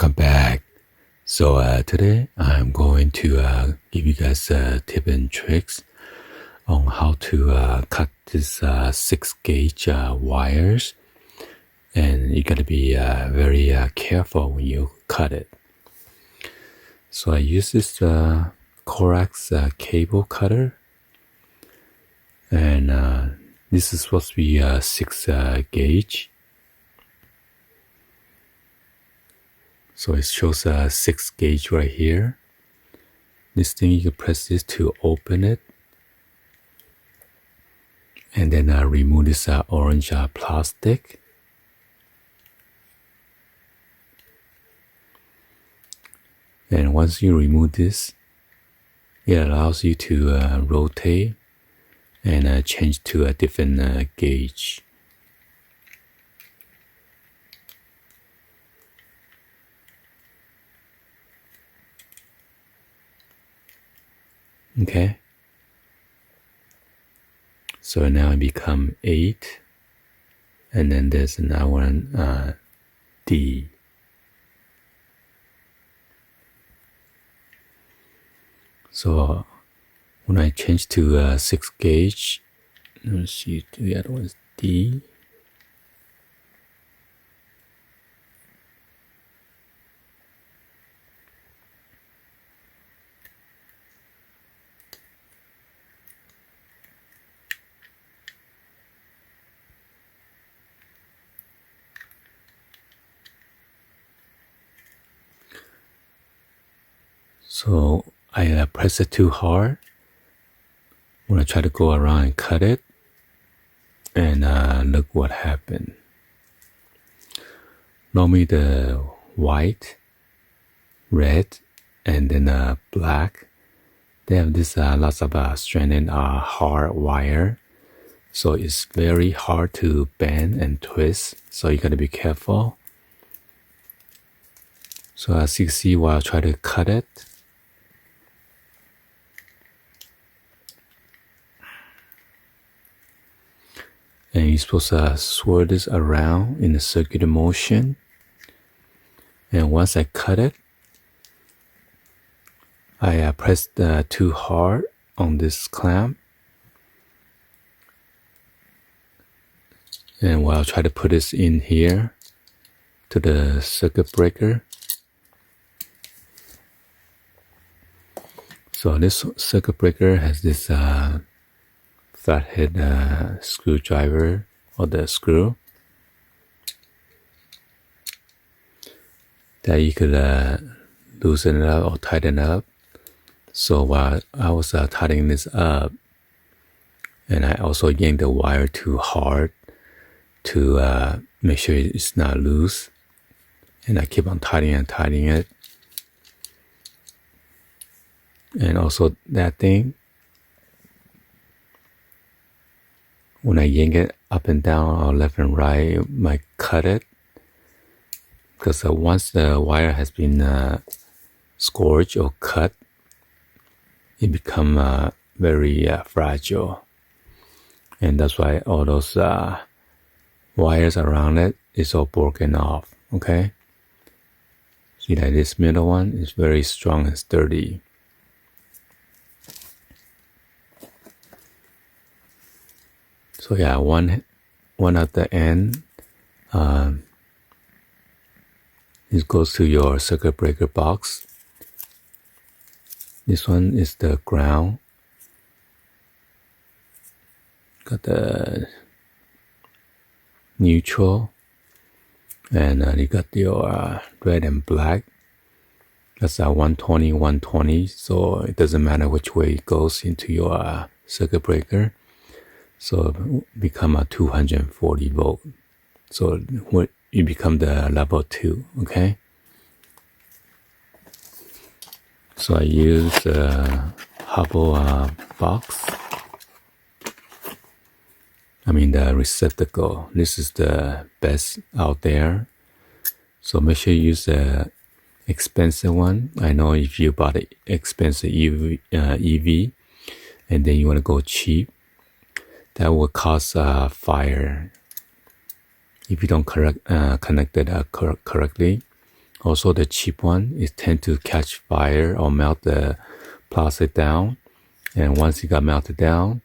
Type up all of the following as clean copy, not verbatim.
welcome back. So today I'm going to give you guys tips and tricks on how to cut this 6-gauge wires, and you gotta be very careful when you cut it. So I use this Corax cable cutter, and this is supposed to be 6-gauge. So it shows a 6-gauge right here. This thing, you can press this to open it. And then remove this orange plastic. And once you remove this, it allows you to rotate and change to a different gauge. Okay, so now it become 8, and then there's another one, D. So when I change to 6-gauge, let me see, the other one is D. So I press it too hard when I try to go around and cut it, and look what happened. Normally the white, red, and then black, they have this lots of stranded hard wire, so it's very hard to bend and twist, so you gotta be careful. So as you can see, while I try to cut it, and you're supposed to swirl this around in a circular motion. And once I cut it, I pressed too hard on this clamp. And while I try to put this in here to the circuit breaker. So this circuit breaker has this flathead screwdriver, or the screw, that you could loosen it up or tighten up. So while I was tightening this up, and I also yanked the wire too hard to make sure it's not loose, and I keep on tightening it. And also that thing, when I yank it up and down or left and right, it might cut it. Because once the wire has been scorched or cut, it becomes very fragile. And that's why all those wires around it is all broken off, okay? See, like this middle one is very strong and sturdy. So yeah, one at the end, it goes to your circuit breaker box. This one is the ground. Got the neutral, and you got your red and black. That's 120, 120. So it doesn't matter which way it goes into your circuit breaker. So it become a 240 volt. So you become the level 2, okay? So I use a Hubble box. I mean the receptacle. This is the best out there. So make sure you use the expensive one. I know if you bought an expensive EV and then you want to go cheap, that will cause fire if you don't connect it correctly. Also, the cheap one, it tend to catch fire or melt the plastic down. And once it got melted down,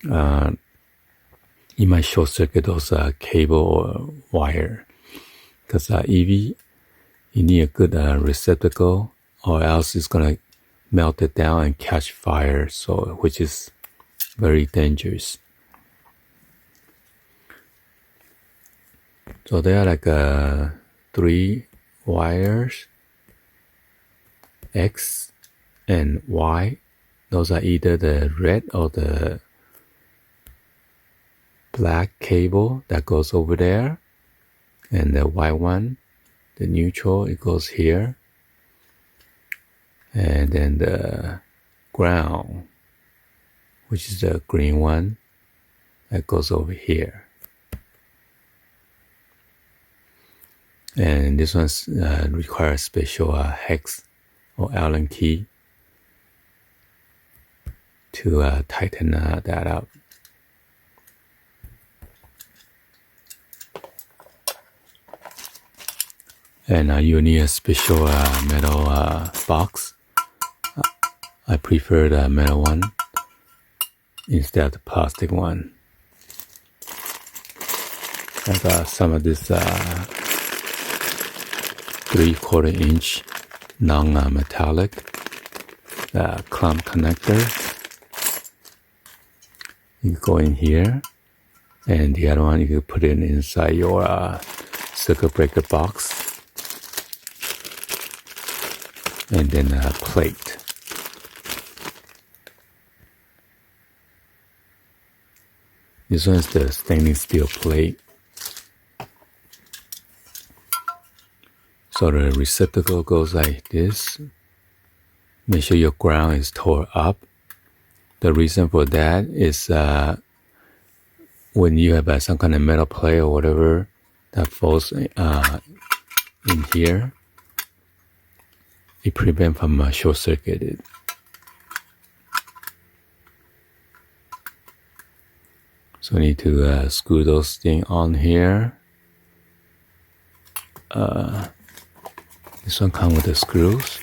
you might short circuit those cable or wire. Because EV, you need a good receptacle, or else it's gonna melt it down and catch fire. So, which is very dangerous. So there are like 3 wires, X and Y. Those are either the red or the black cable that goes over there, and the white one, the neutral, it goes here, and then the ground, which is the green one, that goes over here. And this one requires special hex or Allen key to tighten that up. And you need a special metal box. I prefer the metal one instead of the plastic one. I got some of this 3/4 inch non-metallic clamp connector. You go in here, and the other one you can put it inside your circuit breaker box. And then a plate. This one is the stainless steel plate. So the receptacle goes like this. Make sure your ground is tore up. The reason for that is when you have some kind of metal plate or whatever that falls in here, it prevents from short circuited. So you need to screw those things on here. This one comes with the screws.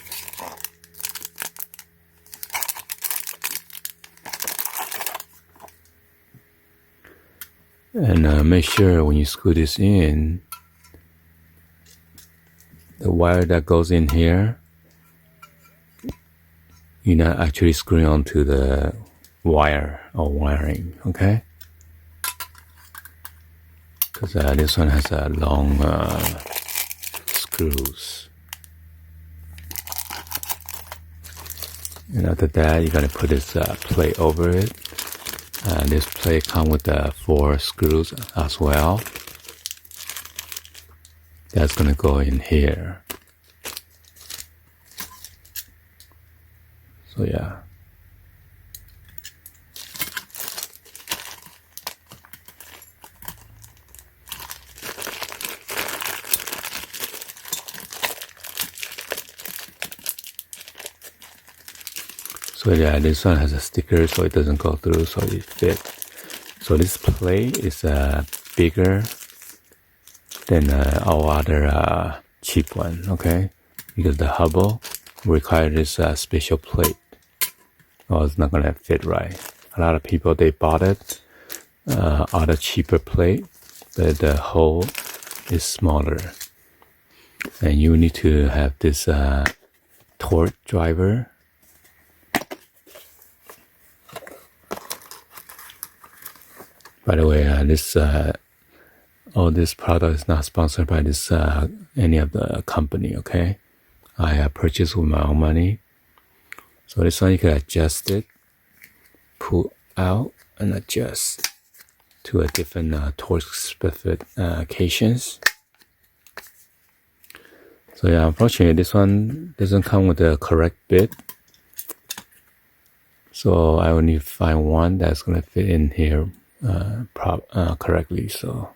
And make sure when you screw this in, the wire that goes in here, you're not actually screwing onto the wire or wiring, okay? Because this one has long screws. And after that, you're gonna put this plate over it. This plate comes with 4 screws as well. That's gonna go in here. So yeah. So yeah, this one has a sticker so it doesn't go through, so it fits. So this plate is bigger than all other cheap one, okay? Because the Hubble requires this special plate, or it's not gonna fit right. A lot of people, they bought it, other cheaper plate, but the hole is smaller. And you need to have this torque driver. By the way, this product is not sponsored by this any of the company, okay? I purchased with my own money. So this one you can adjust it, pull out and adjust to a different torque specifications. So yeah, unfortunately this one doesn't come with the correct bit. So I will need to find one that's gonna fit in here correctly. So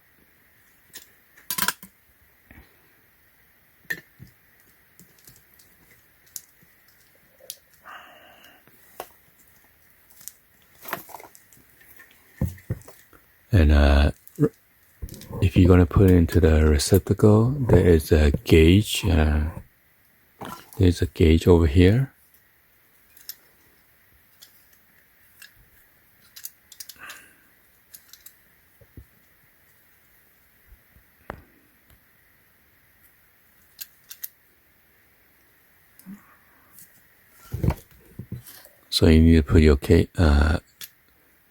and if you're gonna put it into the receptacle, there is a gauge. There's a gauge over here. So you need to put your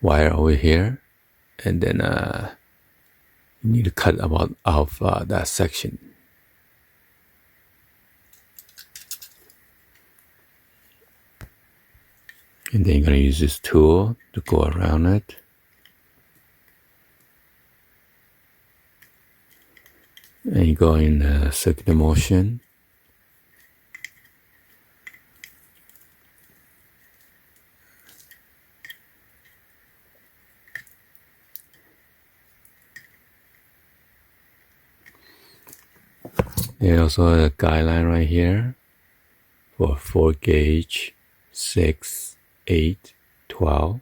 wire over here, and then you need to cut about off that section. And then you're going to use this tool to go around it. And you go in the circular motion. There's also a guideline right here for 4 gauge, 6, 8, 12.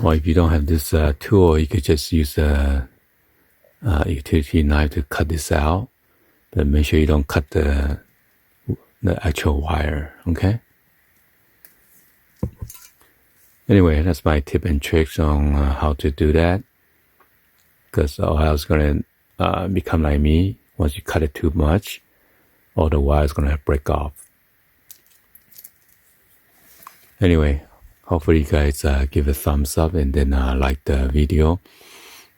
Or if you don't have this tool, you could just use a utility knife to cut this out. But make sure you don't cut the actual wire, okay? Anyway, that's my tip and tricks on how to do that. Because or else going to become like me. Once you cut it too much, all the wire is going to break off. Anyway, hopefully you guys give a thumbs up and then like the video.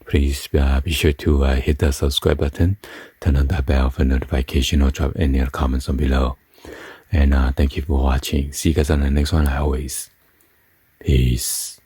Please be sure to hit the subscribe button, turn on the bell for notification, or drop any other comments on below. And thank you for watching. See you guys on the next one, like always. Peace.